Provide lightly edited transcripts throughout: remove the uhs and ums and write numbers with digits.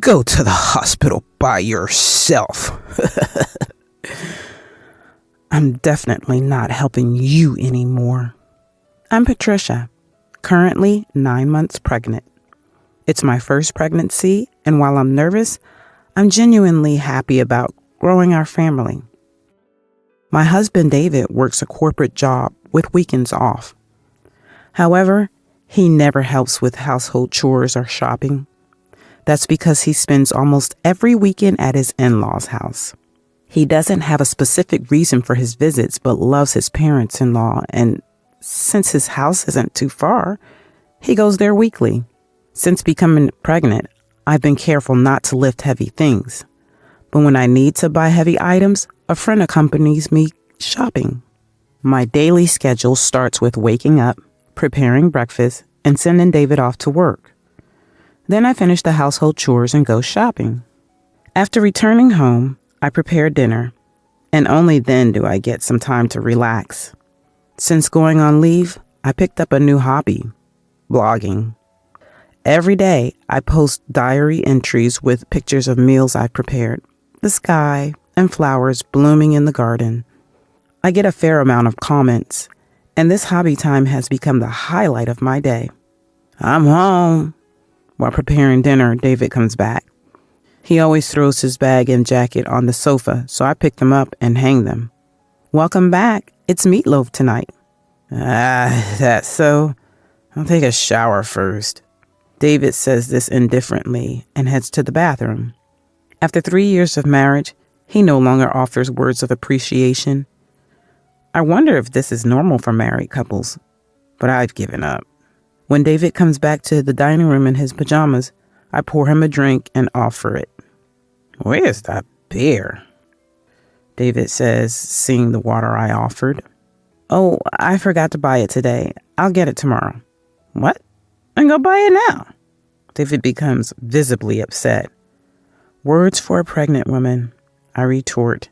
Go to the hospital by yourself. I'm definitely not helping you anymore. I'm Patricia, currently 9 months pregnant. It's my first pregnancy, and while I'm nervous, I'm genuinely happy about growing our family. My husband David works a corporate job with weekends off. However, he never helps with household chores or shopping. That's because he spends almost every weekend at his in-laws' house. He doesn't have a specific reason for his visits, but loves his parents-in-law, and since his house isn't too far, he goes there weekly. Since becoming pregnant, I've been careful not to lift heavy things. But when I need to buy heavy items, a friend accompanies me shopping. My daily schedule starts with waking up, preparing breakfast, and sending David off to work. Then I finish the household chores and go shopping. After returning home, I prepare dinner, and only then do I get some time to relax. Since going on leave, I picked up a new hobby, blogging. Every day, I post diary entries with pictures of meals I've prepared, the sky, and flowers blooming in the garden. I get a fair amount of comments, and this hobby time has become the highlight of my day. I'm home. While preparing dinner, David comes back. He always throws his bag and jacket on the sofa, so I pick them up and hang them. Welcome back. It's meatloaf tonight. That's so. I'll take a shower first. David says this indifferently and heads to the bathroom. After 3 years of marriage, he no longer offers words of appreciation. I wonder if this is normal for married couples, but I've given up. When David comes back to the dining room in his pajamas, I pour him a drink and offer it. Where's that beer? David says, seeing the water I offered. Oh, I forgot to buy it today. I'll get it tomorrow. What? Then go buy it now. David becomes visibly upset. Words for a pregnant woman, I retort,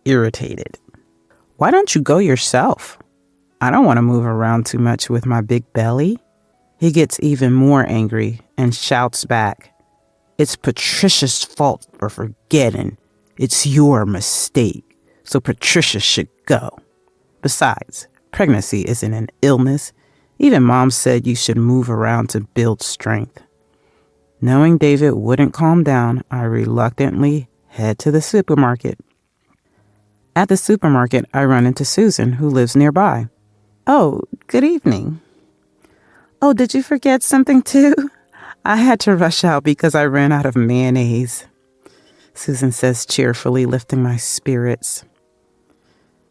irritated. Why don't you go yourself? I don't want to move around too much with my big belly. He gets even more angry and shouts back. It's Patricia's fault for forgetting. It's your mistake, so Patricia should go. Besides, pregnancy isn't an illness. Even Mom said you should move around to build strength. Knowing David wouldn't calm down, I reluctantly head to the supermarket. At the supermarket, I run into Susan, who lives nearby. Oh, good evening. Oh, did you forget something too? I had to rush out because I ran out of mayonnaise, Susan says cheerfully, lifting my spirits.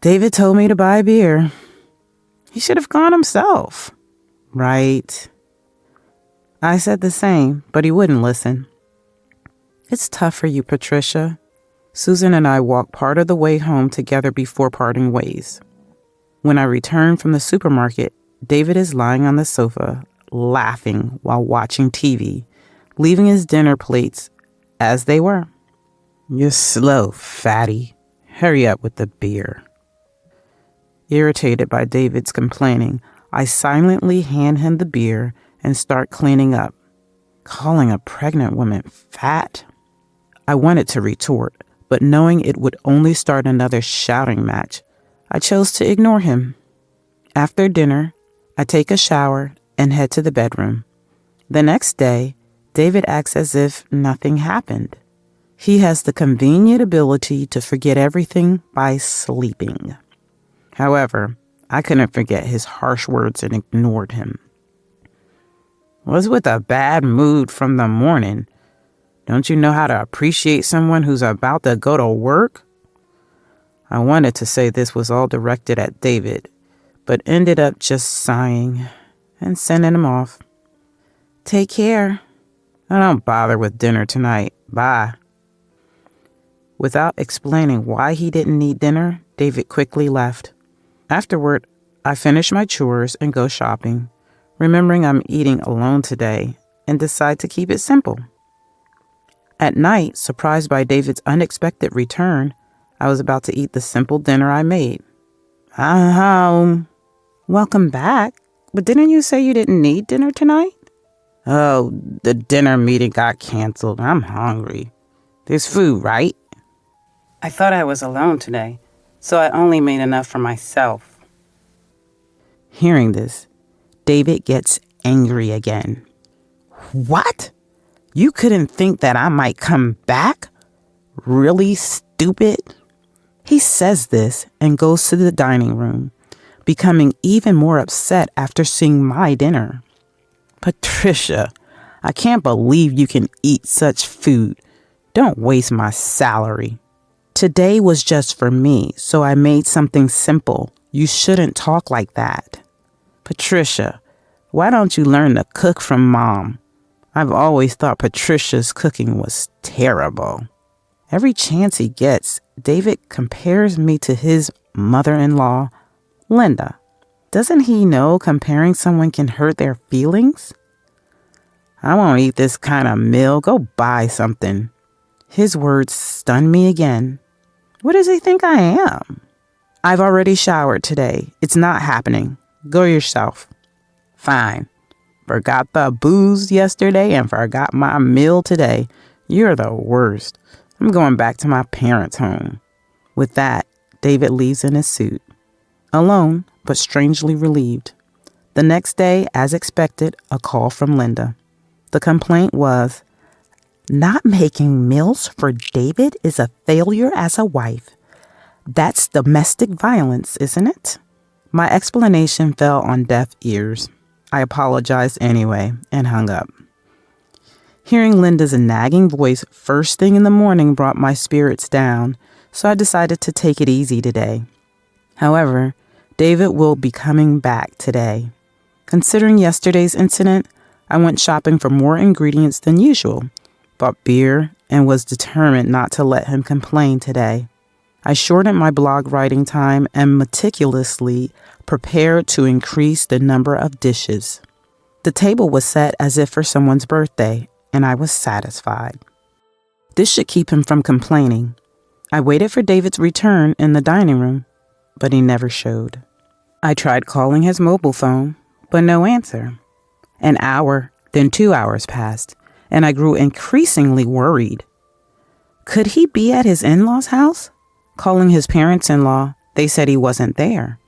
David told me to buy beer. He should have gone himself. Right. I said the same, but he wouldn't listen. It's tough for you, Patricia. Susan and I walk part of the way home together before parting ways. When I return from the supermarket, David is lying on the sofa, laughing while watching TV, leaving his dinner plates as they were. You're slow, fatty. Hurry up with the beer. Irritated by David's complaining, I silently hand him the beer and start cleaning up. Calling a pregnant woman fat? I wanted to retort, but knowing it would only start another shouting match, I chose to ignore him. After dinner, I take a shower and head to the bedroom. The next day, David acts as if nothing happened. He has the convenient ability to forget everything by sleeping. However, I couldn't forget his harsh words and ignored him. Was with a bad mood from the morning. Don't you know how to appreciate someone who's about to go to work? I wanted to say this was all directed at David, but ended up just sighing and sending him off. Take care. I don't bother with dinner tonight. Bye. Without explaining why he didn't need dinner, David quickly left. Afterward, I finish my chores and go shopping, remembering I'm eating alone today, and decide to keep it simple. At night, surprised by David's unexpected return, I was about to eat the simple dinner I made. I'm home. Welcome back. But didn't you say you didn't need dinner tonight? Oh, the dinner meeting got canceled. I'm hungry. There's food, right? I thought I was alone today, so I only made enough for myself. Hearing this, David gets angry again. What? You couldn't think that I might come back? Really stupid? He says this and goes to the dining room, becoming even more upset after seeing my dinner. Patricia, I can't believe you can eat such food. Don't waste my salary. Today was just for me, so I made something simple. You shouldn't talk like that. Patricia, why don't you learn to cook from Mom? I've always thought Patricia's cooking was terrible. Every chance he gets, David compares me to his mother-in-law, Linda. Doesn't he know comparing someone can hurt their feelings? I won't eat this kind of meal. Go buy something. His words stun me again. What does he think I am? I've already showered today. It's not happening. Go yourself. Fine. Forgot the booze yesterday and forgot my meal today. You're the worst. I'm going back to my parents' home. With that, David leaves in his suit. Alone, but strangely relieved. The next day, as expected, a call from Linda. The complaint was, not making meals for David is a failure as a wife. That's domestic violence, isn't it? My explanation fell on deaf ears. I apologized anyway and hung up. Hearing Linda's nagging voice first thing in the morning brought my spirits down, so I decided to take it easy today. However, David will be coming back today. Considering yesterday's incident, I went shopping for more ingredients than usual, bought beer, and was determined not to let him complain today. I shortened my blog writing time and meticulously prepared to increase the number of dishes. The table was set as if for someone's birthday, and I was satisfied. This should keep him from complaining. I waited for David's return in the dining room, but he never showed. I tried calling his mobile phone, but no answer. An hour, then 2 hours passed, and I grew increasingly worried. Could he be at his in-laws' house? Calling his parents-in-law, they said he wasn't there.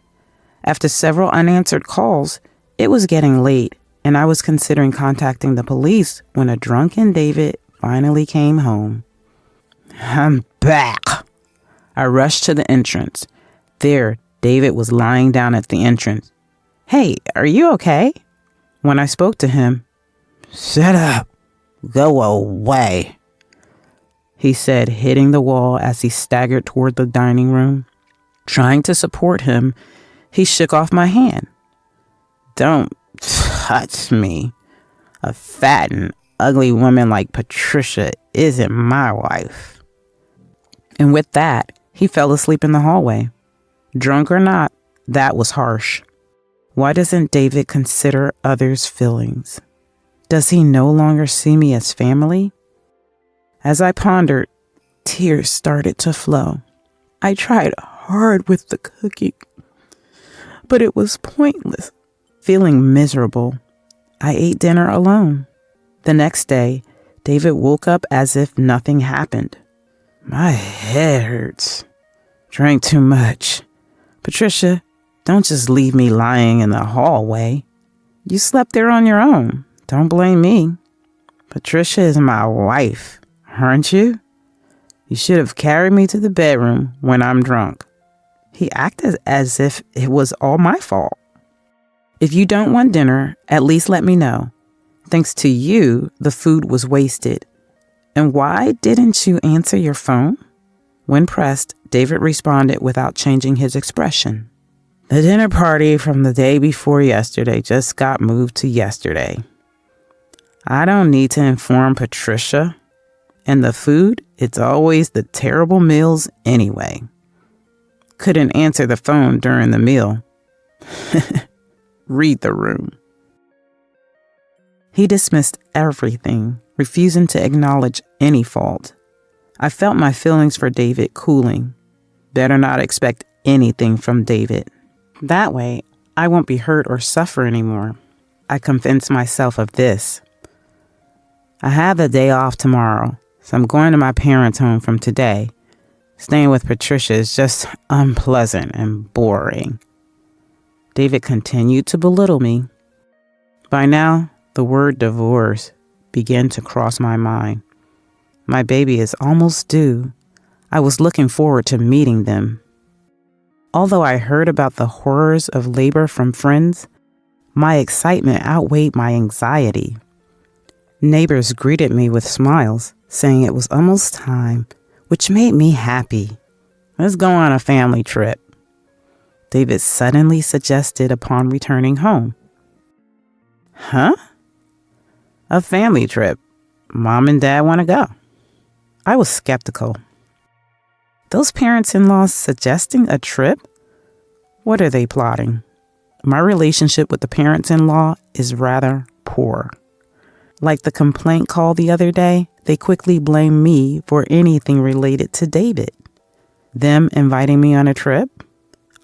After several unanswered calls, it was getting late, and I was considering contacting the police when a drunken David finally came home. I'm back. I rushed to the entrance. There, David was lying down at the entrance. Hey, are you okay? When I spoke to him, shut up. Go away, he said, hitting the wall as he staggered toward the dining room. Trying to support him, he shook off my hand. Don't touch me. A fat and ugly woman like Patricia isn't my wife. And with that, he fell asleep in the hallway. Drunk or not, that was harsh. Why doesn't David consider others' feelings? Does he no longer see me as family? As I pondered, tears started to flow. I tried hard with the cooking, but it was pointless. Feeling miserable, I ate dinner alone. The next day, David woke up as if nothing happened. My head hurts. Drank too much. Patricia, don't just leave me lying in the hallway. You slept there on your own. Don't blame me. Patricia is my wife, aren't you? You should have carried me to the bedroom when I'm drunk. He acted as if it was all my fault. If you don't want dinner, at least let me know. Thanks to you, the food was wasted. And why didn't you answer your phone? When pressed, David responded without changing his expression. The dinner party from the day before yesterday just got moved to yesterday. I don't need to inform Patricia. And the food, it's always the terrible meals anyway. Couldn't answer the phone during the meal. Read the room. He dismissed everything, refusing to acknowledge any fault. I felt my feelings for David cooling. Better not expect anything from David. That way, I won't be hurt or suffer anymore. I convinced myself of this. I have the day off tomorrow, so I'm going to my parents' home from today. Staying with Patricia is just unpleasant and boring. David continued to belittle me. By now, the word divorce began to cross my mind. My baby is almost due. I was looking forward to meeting them. Although I heard about the horrors of labor from friends, my excitement outweighed my anxiety. Neighbors greeted me with smiles, saying it was almost time, which made me happy. Let's go on a family trip, David suddenly suggested upon returning home. Huh? A family trip. Mom and Dad want to go. I was skeptical. Those parents-in-law suggesting a trip? What are they plotting? My relationship with the parents-in-law is rather poor. Like the complaint call the other day, they quickly blame me for anything related to David. Them inviting me on a trip?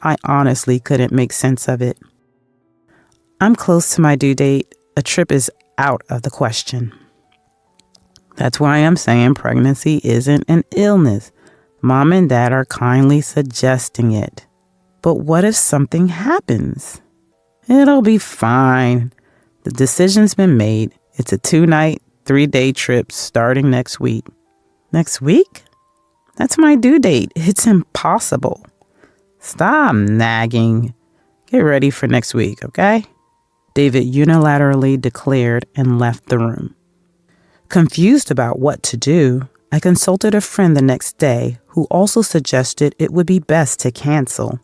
I honestly couldn't make sense of it. I'm close to my due date. A trip is out of the question. That's why I'm saying pregnancy isn't an illness. Mom and Dad are kindly suggesting it. But what if something happens? It'll be fine. The decision's been made. It's a 2-night, 3-day trip starting next week. Next week? That's my due date. It's impossible. Stop nagging. Get ready for next week, okay? David unilaterally declared and left the room. Confused about what to do, I consulted a friend the next day who also suggested it would be best to cancel.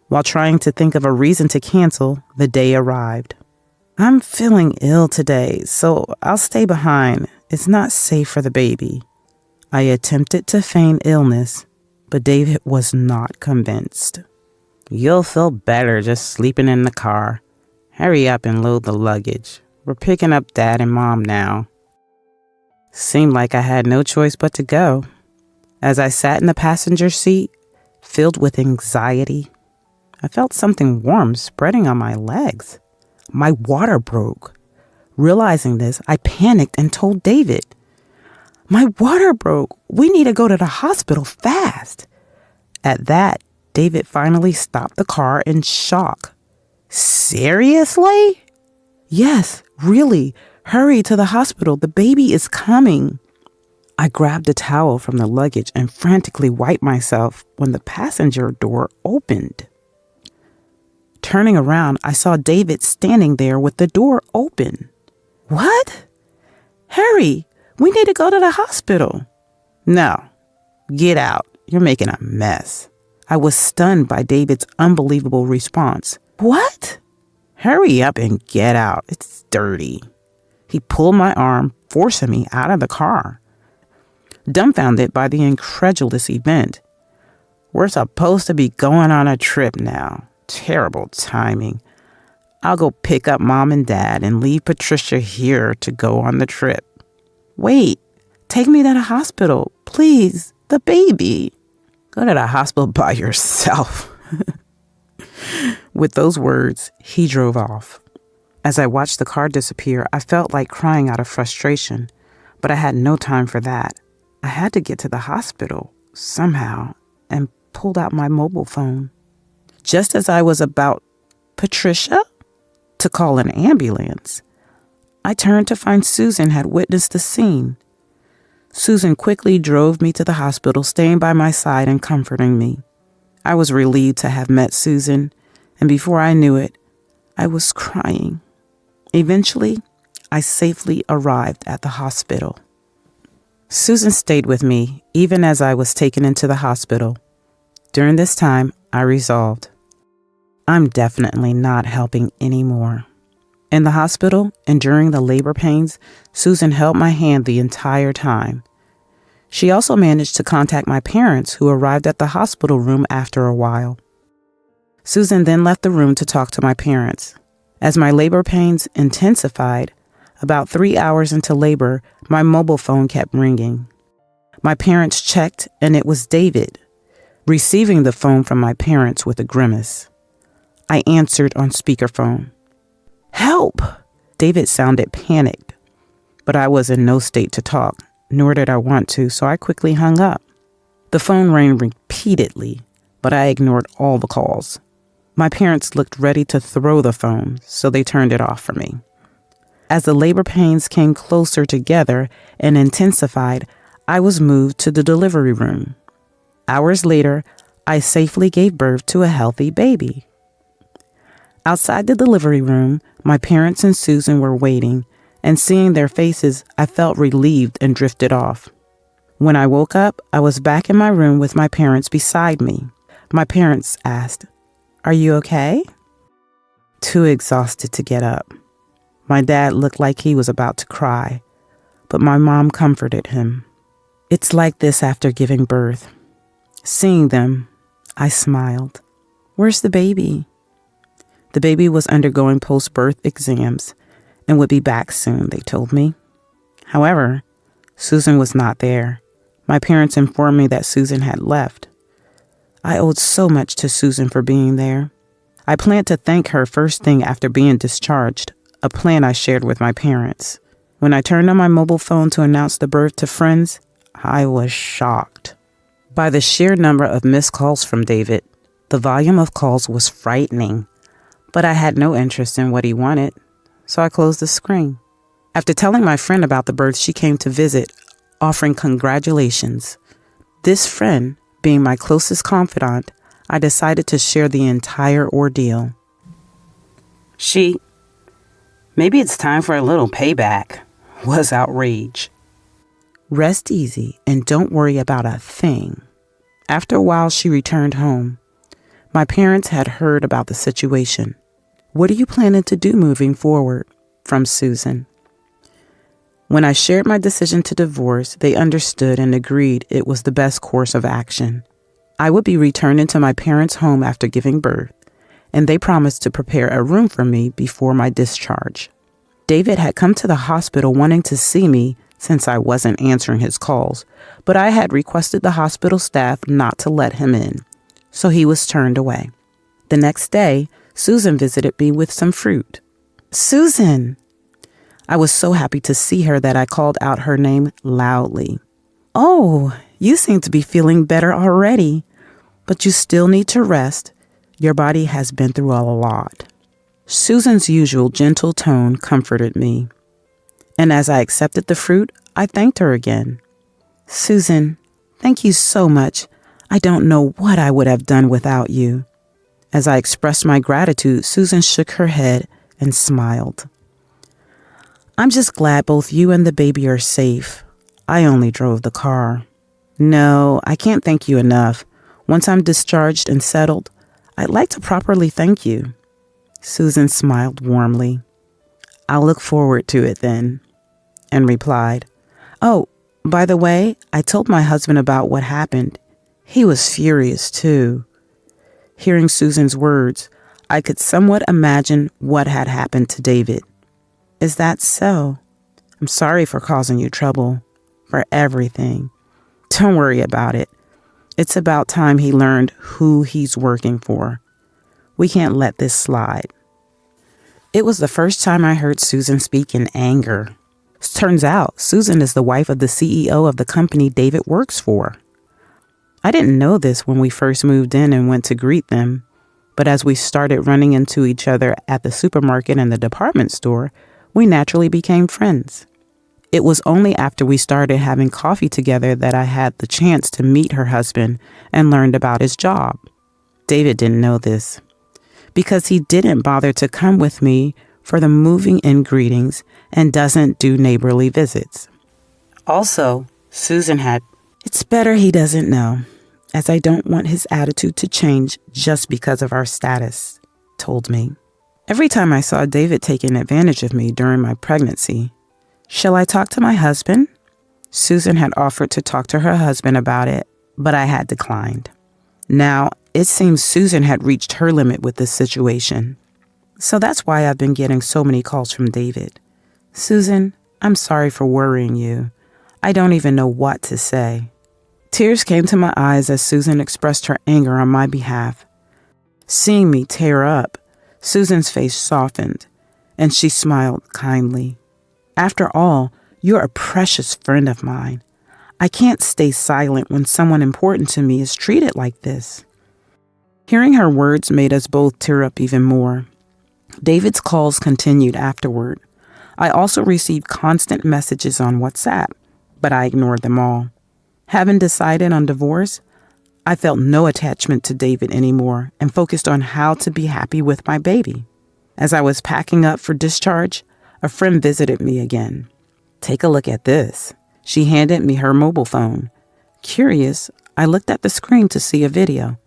While trying to think of a reason to cancel, the day arrived. I'm feeling ill today, so I'll stay behind. It's not safe for the baby. I attempted to feign illness, but David was not convinced. You'll feel better just sleeping in the car. Hurry up and load the luggage. We're picking up Dad and Mom now. Seemed like I had no choice but to go. As I sat in the passenger seat, filled with anxiety, I felt something warm spreading on my legs. My water broke. Realizing this, I panicked and told David, "My water broke. We need to go to the hospital fast." At that, David finally stopped the car in shock. Seriously? Yes, really. Hurry to the hospital. The baby is coming. I grabbed a towel from the luggage and frantically wiped myself when the passenger door opened. Turning around, I saw David standing there with the door open. What? Hurry, we need to go to the hospital. No, get out. You're making a mess. I was stunned by David's unbelievable response. What? Hurry up and get out. It's dirty. He pulled my arm, forcing me out of the car. Dumbfounded by the incredulous event. We're supposed to be going on a trip now. Terrible timing. I'll go pick up Mom and Dad and leave Patricia here to go on the trip. Wait, take me to the hospital. Please, the baby. Go to the hospital by yourself. With those words, he drove off. As I watched the car disappear, I felt like crying out of frustration, but I had no time for that. I had to get to the hospital somehow and pulled out my mobile phone. Just as I was about, Patricia? To call an ambulance, I turned to find Susan had witnessed the scene. Susan quickly drove me to the hospital, staying by my side and comforting me. I was relieved to have met Susan, and before I knew it, I was crying. Eventually, I safely arrived at the hospital. Susan stayed with me even as I was taken into the hospital. During this time, I resolved, I'm definitely not helping anymore. In the hospital and during the labor pains, Susan held my hand the entire time. She also managed to contact my parents, who arrived at the hospital room after a while. Susan then left the room to talk to my parents. As my labor pains intensified, about 3 hours into labor, my mobile phone kept ringing. My parents checked, and it was David, receiving the phone from my parents with a grimace. I answered on speakerphone. Help! David sounded panicked. but I was in no state to talk, nor did I want to, so I quickly hung up. The phone rang repeatedly, but I ignored all the calls. My parents looked ready to throw the phone, so they turned it off for me. As the labor pains came closer together and intensified, I was moved to the delivery room. Hours later, I safely gave birth to a healthy baby. Outside the delivery room, my parents and Susan were waiting, and seeing their faces, I felt relieved and drifted off. When I woke up, I was back in my room with my parents beside me. My parents asked, "Are you okay?" Too exhausted to get up. My dad looked like he was about to cry, but my mom comforted him. It's like this after giving birth. Seeing them, I smiled. "Where's the baby?" The baby was undergoing post-birth exams and would be back soon, they told me. However, Susan was not there. My parents informed me that Susan had left. I owed so much to Susan for being there. I planned to thank her first thing after being discharged, a plan I shared with my parents. When I turned on my mobile phone to announce the birth to friends, I was shocked by the sheer number of missed calls from David. The volume of calls was frightening, but I had no interest in what he wanted, so I closed the screen. After telling my friend about the birth, she came to visit, offering congratulations. This friend, being my closest confidant, I decided to share the entire ordeal. Maybe it's time for a little payback, was outraged. Rest easy and don't worry about a thing. After a while, she returned home. My parents had heard about the situation. "What are you planning to do moving forward?" from Susan. When I shared my decision to divorce, they understood and agreed it was the best course of action. I would be returning to my parents' home after giving birth, and they promised to prepare a room for me before my discharge. David had come to the hospital wanting to see me since I wasn't answering his calls, but I had requested the hospital staff not to let him in, so he was turned away. The next day, Susan visited me with some fruit. "Susan!" I was so happy to see her that I called out her name loudly. "Oh, you seem to be feeling better already, but you still need to rest. Your body has been through a lot." Susan's usual gentle tone comforted me, and as I accepted the fruit, I thanked her again. "Susan, thank you so much. I don't know what I would have done without you." As I expressed my gratitude, Susan shook her head and smiled. "I'm just glad both you and the baby are safe. I only drove the car." "No, I can't thank you enough. Once I'm discharged and settled, I'd like to properly thank you." Susan smiled warmly. "I'll look forward to it then," and replied, "Oh, by the way, I told my husband about what happened. He was furious too." Hearing Susan's words, I could somewhat imagine what had happened to David. "Is that so? I'm sorry for causing you trouble, for everything. Don't worry about it. It's about time he learned who he's working for. We can't let this slide." It was the first time I heard Susan speak in anger. Turns out, Susan is the wife of the CEO of the company David works for. I didn't know this when we first moved in and went to greet them, but as we started running into each other at the supermarket and the department store, we naturally became friends. It was only after we started having coffee together that I had the chance to meet her husband and learned about his job. David didn't know this, because he didn't bother to come with me for the moving in greetings and doesn't do neighborly visits. Also, Susan had, "It's better he doesn't know, as I don't want his attitude to change just because of our status," told me. Every time I saw David taking advantage of me during my pregnancy, "Shall I talk to my husband?" Susan had offered to talk to her husband about it, but I had declined. Now, it seems Susan had reached her limit with this situation. So that's why I've been getting so many calls from David. "Susan, I'm sorry for worrying you. I don't even know what to say." Tears came to my eyes as Susan expressed her anger on my behalf. Seeing me tear up, Susan's face softened, and she smiled kindly. "After all, You're a precious friend of mine. I can't stay silent when someone important to me is treated like this." Hearing her words made us both tear up even more. David's calls continued afterward. I also received constant messages on WhatsApp, but I ignored them all. Having decided on divorce, I felt no attachment to David anymore and focused on how to be happy with my baby. As I was packing up for discharge, a friend visited me again. "Take a look at this." She handed me her mobile phone. Curious, I looked at the screen to see a video.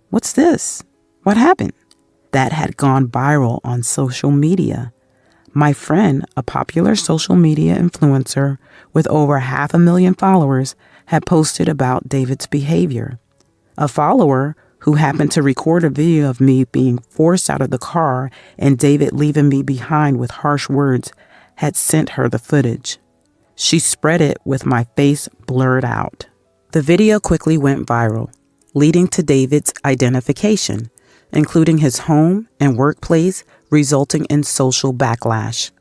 "What's this? What happened?" That had gone viral on social media. My friend, a popular social media influencer with over 500,000 followers, had posted about David's behavior. A follower who happened to record a video of me being forced out of the car and David leaving me behind with harsh words had sent her the footage. She spread it with my face blurred out. The video quickly went viral, leading to David's identification, including his home and workplace, resulting in social backlash.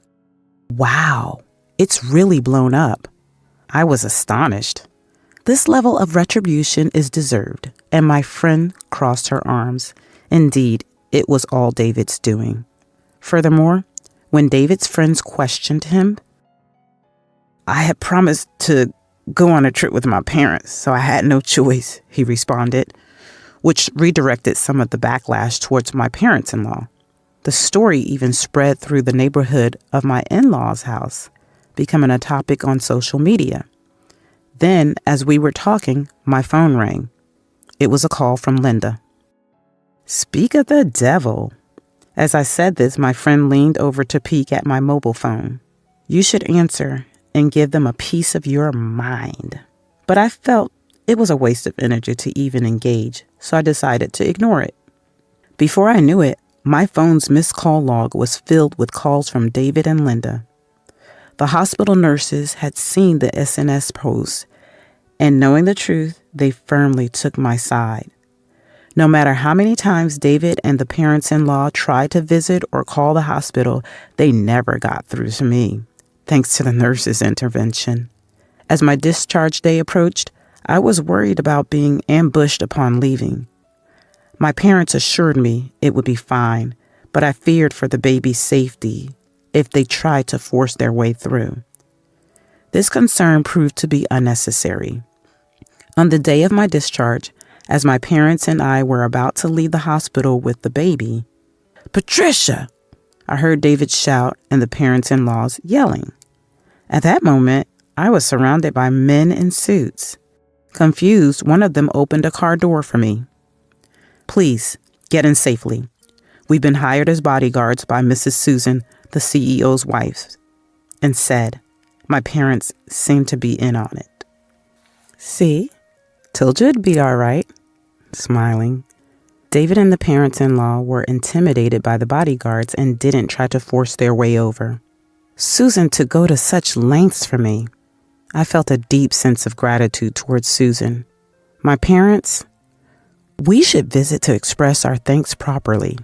Wow, it's really blown up. I was astonished. This level of retribution is deserved, and my friend crossed her arms. Indeed, it was all David's doing. Furthermore, when David's friends questioned him, "I had promised to go on a trip with my parents, so I had no choice," he responded, which redirected some of the backlash towards my parents-in-law. The story even spread through the neighborhood of my in-laws' house, becoming a topic on social media. Then, as we were talking, my phone rang. It was a call from Linda. Speak of the devil. As I said this, my friend leaned over to peek at my mobile phone. "You should answer and give them a piece of your mind." But I felt it was a waste of energy to even engage, so I decided to ignore it. Before I knew it, my phone's missed call log was filled with calls from David and Linda. The hospital nurses had seen the SNS post, and knowing the truth, they firmly took my side. No matter how many times David and the parents-in-law tried to visit or call the hospital, they never got through to me, thanks to the nurses' intervention. As my discharge day approached, I was worried about being ambushed upon leaving. My parents assured me it would be fine, but I feared for the baby's safety if they tried to force their way through. This concern proved to be unnecessary. On the day of my discharge, as my parents and I were about to leave the hospital with the baby, "Patricia!" I heard David shout and the parents-in-laws yelling. At that moment, I was surrounded by men in suits. Confused, one of them opened a car door for me. "Please, get in safely. We've been hired as bodyguards by Mrs. Susan, the CEO's wife," and said. My parents seemed to be in on it. "See? Told you it'd be all right." Smiling. David and the parents-in-law were intimidated by the bodyguards and didn't try to force their way over. Susan to go to such lengths for me. I felt a deep sense of gratitude towards Susan. My parents, "We should visit to express our thanks properly,"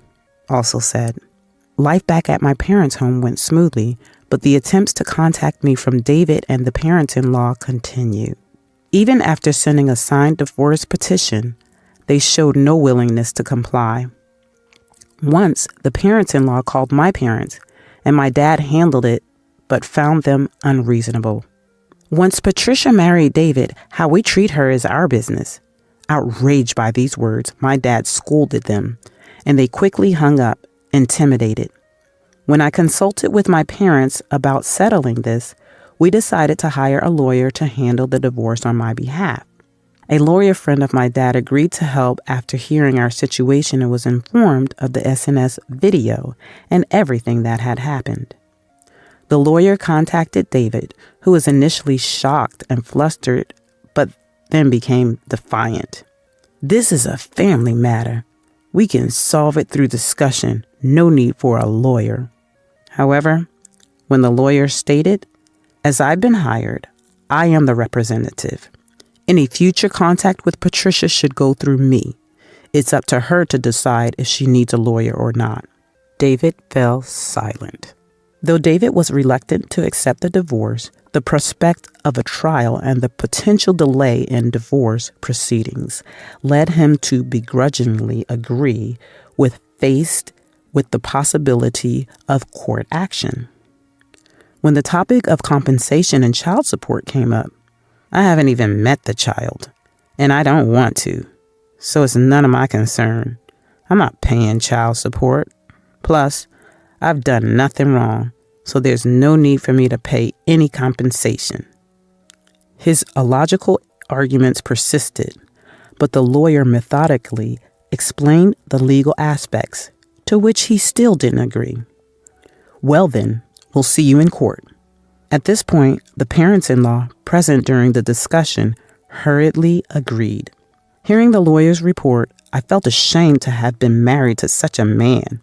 also said. Life back at my parents' home went smoothly, but the attempts to contact me from David and the parents-in-law continued. Even after sending a signed divorce petition, they showed no willingness to comply. Once, the parents-in-law called my parents, and my dad handled it, but found them unreasonable. Once Patricia married David, how we treat her is our business. Outraged by these words, my dad scolded them, and they quickly hung up, intimidated. When I consulted with my parents about settling this, we decided to hire a lawyer to handle the divorce on my behalf. A lawyer friend of my dad agreed to help after hearing our situation and was informed of the SNS video and everything that had happened. The lawyer contacted David, who was initially shocked and flustered, but then became defiant. "This is a family matter. We can solve it through discussion. No need for a lawyer." However, when the lawyer stated, "As I've been hired, I am the representative. Any future contact with Patricia should go through me. It's up to her to decide if she needs a lawyer or not." David fell silent. Though David was reluctant to accept the divorce, The prospect of a trial and the potential delay in divorce proceedings led him to begrudgingly agree with faced with the possibility of court action. When the topic of compensation and child support came up, I haven't even met the child, and I don't want to, so it's none of my concern. I'm not paying child support. Plus, I've done nothing wrong, so there's no need for me to pay any compensation. His illogical arguments persisted, but the lawyer methodically explained the legal aspects, to which he still didn't agree. Well then, we'll see you in court. At this point, the parents-in-law present during the discussion hurriedly agreed. Hearing the lawyer's report, I felt ashamed to have been married to such a man.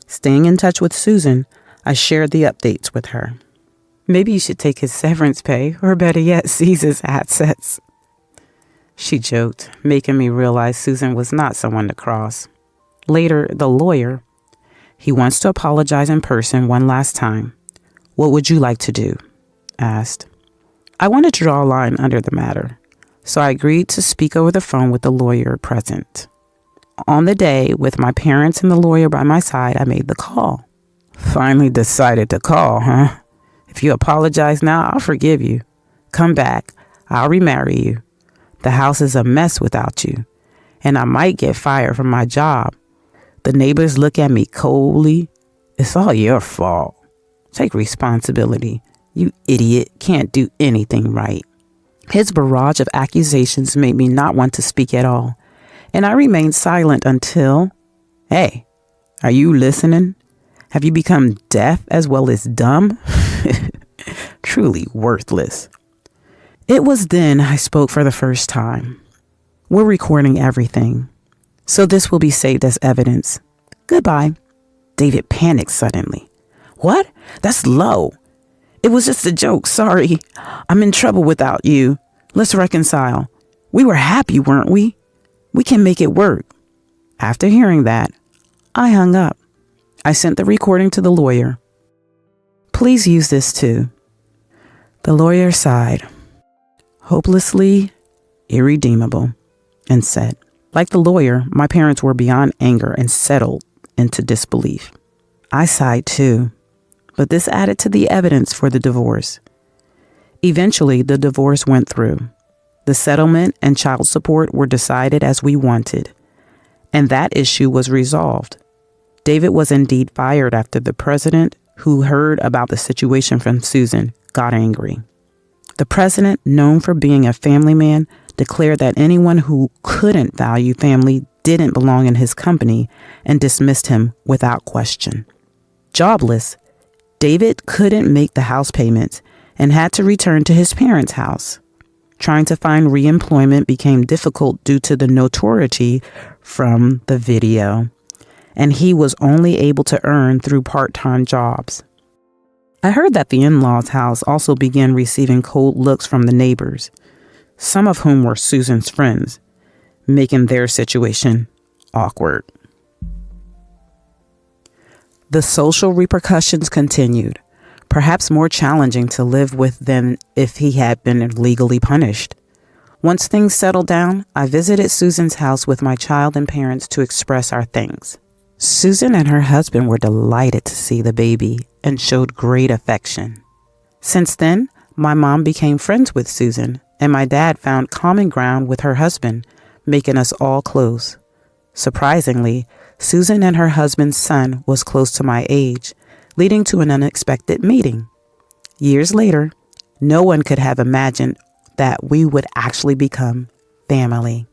Staying in touch with Susan, I shared the updates with her. Maybe you should take his severance pay, or better yet, seize his assets. She joked, making me realize Susan was not someone to cross. Later, the lawyer, he wants to apologize in person one last time. What would you like to do? Asked. I wanted to draw a line under the matter, so I agreed to speak over the phone with the lawyer present. On the day, with my parents and the lawyer by my side, I made the call. Finally decided to call, huh? If you apologize now, I'll forgive you. Come back. I'll remarry you. The house is a mess without you, and I might get fired from my job. The neighbors look at me coldly. It's all your fault. Take responsibility. You idiot can't do anything right. His barrage of accusations made me not want to speak at all, and I remained silent until, hey, are you listening? Have you become deaf as well as dumb? Truly worthless. It was then I spoke for the first time. We're recording everything, so this will be saved as evidence. Goodbye. David panicked suddenly. What? That's low. It was just a joke. Sorry. I'm in trouble without you. Let's reconcile. We were happy, weren't we? We can make it work. After hearing that, I hung up. I sent the recording to the lawyer. Please use this too. The lawyer sighed, hopelessly irredeemable, and said, like the lawyer, my parents were beyond anger and settled into disbelief. I sighed too, but this added to the evidence for the divorce. Eventually, the divorce went through. The settlement and child support were decided as we wanted, and that issue was resolved. David was indeed fired after the president, who heard about the situation from Susan, got angry. The president, known for being a family man, declared that anyone who couldn't value family didn't belong in his company and dismissed him without question. Jobless, David couldn't make the house payments and had to return to his parents' house. Trying to find re-employment became difficult due to the notoriety from the video, and he was only able to earn through part-time jobs. I heard that the in-laws' house also began receiving cold looks from the neighbors, some of whom were Susan's friends, making their situation awkward. The social repercussions continued, perhaps more challenging to live with than if he had been legally punished. Once things settled down, I visited Susan's house with my child and parents to express our thanks. Susan and her husband were delighted to see the baby and showed great affection. Since then, my mom became friends with Susan, and my dad found common ground with her husband, making us all close. Surprisingly, Susan and her husband's son was close to my age, leading to an unexpected meeting. Years later, no one could have imagined that we would actually become family.